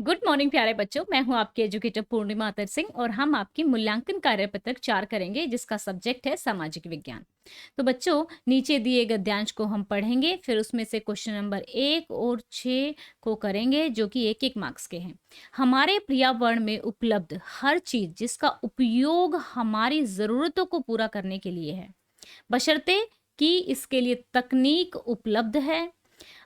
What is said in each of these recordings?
Good morning प्यारे बच्चों। मैं हूं आपकी एजुकेटर पूर्णिमा अतर सिंह और हम आपकी मूल्यांकन कार्यपत्रक 4 करेंगे जिसका सब्जेक्ट है सामाजिक विज्ञान। तो बच्चों, नीचे दिए गद्यांश को हम पढ़ेंगे, फिर उसमें से क्वेश्चन नंबर 1 और 6 को करेंगे जो कि एक एक मार्क्स के हैं। हमारे पर्यावरण में उपलब्ध हर चीज जिसका उपयोग हमारी जरूरतों को पूरा करने के लिए है, बशर्ते कि इसके लिए तकनीक उपलब्ध है,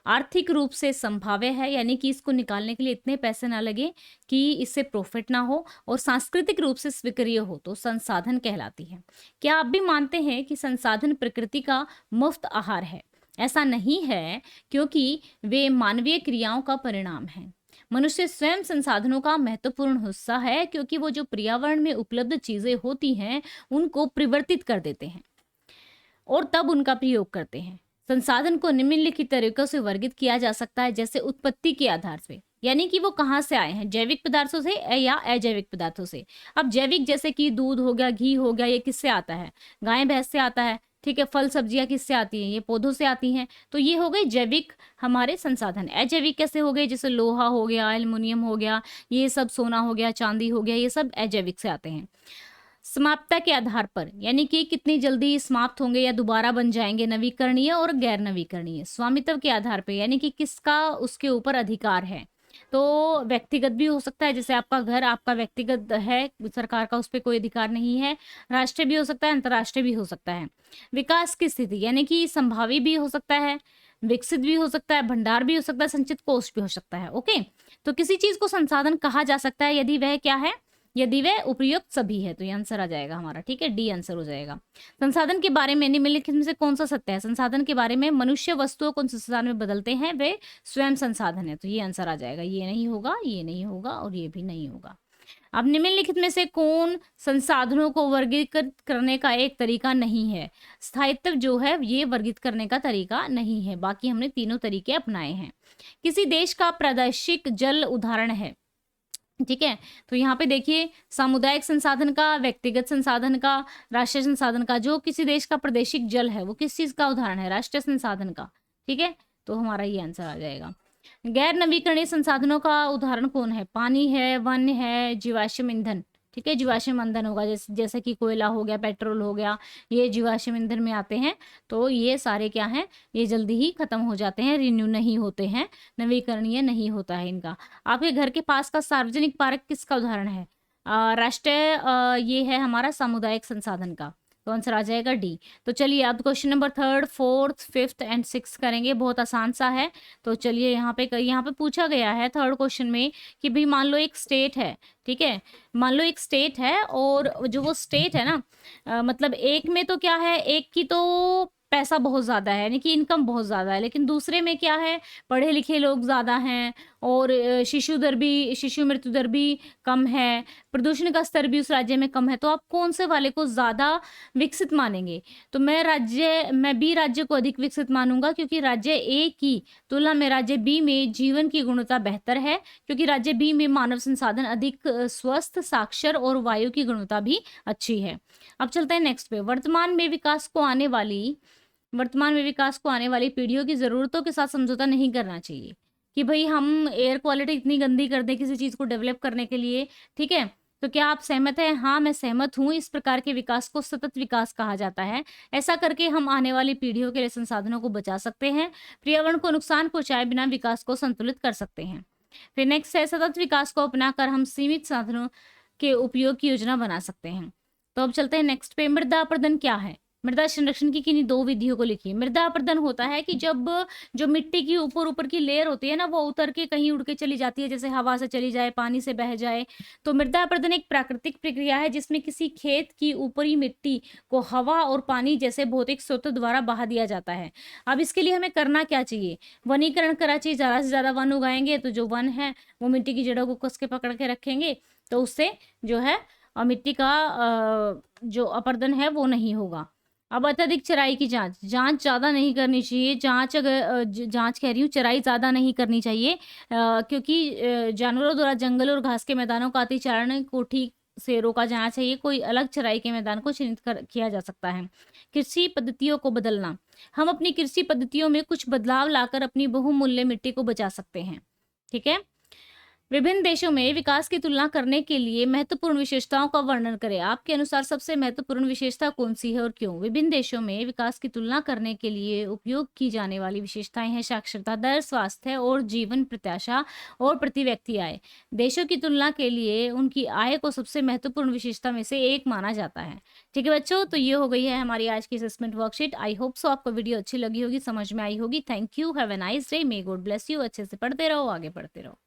आर्थिक रूप से संभाव्य है, यानी कि इसको निकालने के लिए इतने पैसे ना लगे कि इससे प्रॉफिट ना हो, और सांस्कृतिक रूप से स्वीकार्य हो, तो संसाधन कहलाती है। क्या आप भी मानते हैं कि संसाधन प्रकृति का मुफ्त आहार है? ऐसा नहीं है, क्योंकि वे मानवीय क्रियाओं का परिणाम है। मनुष्य स्वयं संसाधनों का महत्वपूर्ण हिस्सा है, क्योंकि वो जो पर्यावरण में उपलब्ध चीजें होती हैं उनको परिवर्तित कर देते हैं और तब उनका प्रयोग करते हैं। संसाधन को निम्नलिखित तरीकों से वर्गित किया जा सकता है, जैसे उत्पत्ति के आधार पे, यानी कि वो कहाँ से आए हैं, जैविक पदार्थों से या अजैविक पदार्थों से। अब जैविक जैसे कि दूध हो गया, घी हो गया, ये किससे आता है? गाय भैंस से आता है। ठीक है, फल सब्जियां किससे आती हैं? ये पौधों से आती हैं। तो ये हो गए जैविक हमारे संसाधन। अजैविक कैसे हो गए? जैसे लोहा हो गया, एल्युमिनियम हो गया, ये सब, सोना हो गया, चांदी हो गया, ये सब अजैविक से आते हैं। समाप्तता के आधार पर, यानी कि कितनी जल्दी समाप्त होंगे या दोबारा बन जाएंगे, नवीकरणीय और गैर नवीकरणीय। स्वामित्व के आधार पर, यानी कि किसका उसके ऊपर अधिकार है। तो व्यक्तिगत भी हो सकता है, जैसे आपका घर आपका व्यक्तिगत है, सरकार का उस पर कोई अधिकार नहीं है। राष्ट्रीय भी हो सकता है, अंतर्राष्ट्रीय भी हो सकता है। विकास की स्थिति, यानी कि संभावी भी हो सकता है, विकसित भी हो सकता है, भंडार भी हो सकता है, संचित कोष भी हो सकता है। ओके, तो किसी चीज को संसाधन कहा जा सकता है यदि वह क्या है, यदि वह उपयुक्त सभी है। तो ये आंसर आ जाएगा हमारा। ठीक है, डी आंसर हो जाएगा। संसाधन के बारे में निम्नलिखित में से कौन सा सत्य है? संसाधन के बारे में, मनुष्य वस्तुओं को संसाधन में बदलते हैं, वे स्वयं संसाधन है। तो ये आंसर आ जाएगा। ये नहीं होगा, ये नहीं होगा और ये भी नहीं होगा। अब निम्नलिखित में से कौन संसाधनों को वर्गीकृत करने का एक तरीका नहीं है? स्थायित्व जो है ये वर्गीकृत करने का तरीका नहीं है, बाकी हमने तीनों तरीके अपनाए हैं। किसी देश का प्रादेशिक जल उदाहरण है। ठीक है, तो यहाँ पे देखिए, सामुदायिक संसाधन का, व्यक्तिगत संसाधन का, राष्ट्रीय संसाधन का। जो किसी देश का प्रादेशिक जल है वो किस चीज का उदाहरण है? राष्ट्रीय संसाधन का। ठीक है, तो हमारा ये आंसर आ जाएगा। गैर नवीकरणीय संसाधनों का उदाहरण कौन है? पानी है, वन है, जीवाश्म ईंधन। ठीक है, जीवाश्म ईंधन होगा, जैसे कि कोयला हो गया, पेट्रोल हो गया, ये जीवाश्म ईंधन में आते हैं। तो ये सारे क्या हैं, ये जल्दी ही खत्म हो जाते हैं, रिन्यू नहीं होते हैं, नवीकरणीय नहीं होता है इनका। आपके घर के पास का सार्वजनिक पार्क किसका उदाहरण है? राष्ट्रीय ये है हमारा सामुदायिक संसाधन का। तो आंसर आ जाएगा डी। तो चलिए अब क्वेश्चन नंबर 3, 4, 5 एंड 6 करेंगे। बहुत आसान सा है। तो चलिए यहाँ पे पूछा गया है थर्ड क्वेश्चन में कि भाई मान लो एक स्टेट है। ठीक है, मान लो एक स्टेट है और जो वो स्टेट है ना, मतलब एक में तो क्या है, एक की तो पैसा बहुत ज्यादा है, यानी कि इनकम बहुत ज्यादा है, लेकिन दूसरे में क्या है, पढ़े लिखे लोग ज्यादा हैं और शिशु मृत्यु दर भी कम है, प्रदूषण का स्तर भी उस राज्य में कम है। तो आप कौन से वाले को ज्यादा विकसित मानेंगे? तो मैं बी राज्य को अधिक विकसित मानूंगा, क्योंकि राज्य ए की तुलना में राज्य बी में जीवन की गुणवत्ता बेहतर है, क्योंकि राज्य बी में मानव संसाधन अधिक स्वस्थ, साक्षर और वायु की गुणवत्ता भी अच्छी है। अब चलते हैं नेक्स्ट पे। वर्तमान में विकास को आने वाली पीढ़ियों की जरूरतों के साथ समझौता नहीं करना चाहिए, कि भाई हम एयर क्वालिटी इतनी गंदी कर दें किसी चीज को डेवलप करने के लिए। ठीक है, तो क्या आप सहमत हैं? हाँ, मैं सहमत हूँ। इस प्रकार के विकास को सतत विकास कहा जाता है। ऐसा करके हम आने वाली पीढ़ियों के लिए संसाधनों को बचा सकते हैं, पर्यावरण को नुकसान पहुंचाए बिना विकास को संतुलित कर सकते हैं। फिर नेक्स्ट है, सतत विकास को अपनाकर हम सीमित साधनों के उपयोग की योजना बना सकते हैं। तो अब चलते हैं नेक्स्ट पे। मृदा अपर्दन क्या है? मृदा संरक्षण की किन्हीं 2 विधियों को लिखिए। मृदा अपर्दन होता है कि जब जो मिट्टी की ऊपर ऊपर की लेयर होती है ना, वो उतर के कहीं उड़ के चली जाती है, जैसे हवा से चली जाए, पानी से बह जाए। तो मृदा अपर्दन एक प्राकृतिक प्रक्रिया है जिसमें किसी खेत की ऊपरी मिट्टी को हवा और पानी जैसे भौतिक स्रोत द्वारा बहा दिया जाता है। अब इसके लिए हमें करना क्या चाहिए? वनीकरण करना चाहिए। ज्यादा से ज्यादा वन उगाएंगे तो जो वन है वो मिट्टी की जड़ों को कस के पकड़ के रखेंगे, तो उससे जो है मिट्टी का जो अपरदन है वो नहीं होगा। अब अत्यधिक चराई की जांच ज़्यादा नहीं करनी चाहिए। जांच कह रही हूँ, चराई ज़्यादा नहीं करनी चाहिए, क्योंकि जानवरों द्वारा जंगल और घास के मैदानों का अतिचारण को ठीक से रोका जाना चाहिए। कोई अलग चराई के मैदान को किया जा सकता है। कृषि पद्धतियों को बदलना, हम अपनी कृषि पद्धतियों में कुछ बदलाव लाकर अपनी बहुमूल्य मिट्टी को बचा सकते हैं। ठीक है, विभिन्न देशों में विकास की तुलना करने के लिए महत्वपूर्ण विशेषताओं का वर्णन करें। आपके अनुसार सबसे महत्वपूर्ण विशेषता कौन-सी है और क्यों? विभिन्न देशों में विकास की तुलना करने के लिए उपयोग की जाने वाली विशेषताएँ हैं साक्षरता दर, स्वास्थ्य और जीवन प्रत्याशा और प्रति व्यक्ति आय। देशों की तुलना के लिए उनकी आय को सबसे महत्वपूर्ण विशेषता में से एक माना जाता है। ठीक है बच्चों, तो ये हो गई है हमारी आज की assessment worksheet. I hope so आपको वीडियो अच्छी लगी होगी, समझ में आई होगी। Thank you, have a nice day, may God bless you. अच्छे से पढ़ते रहो, आगे बढ़ते रहो।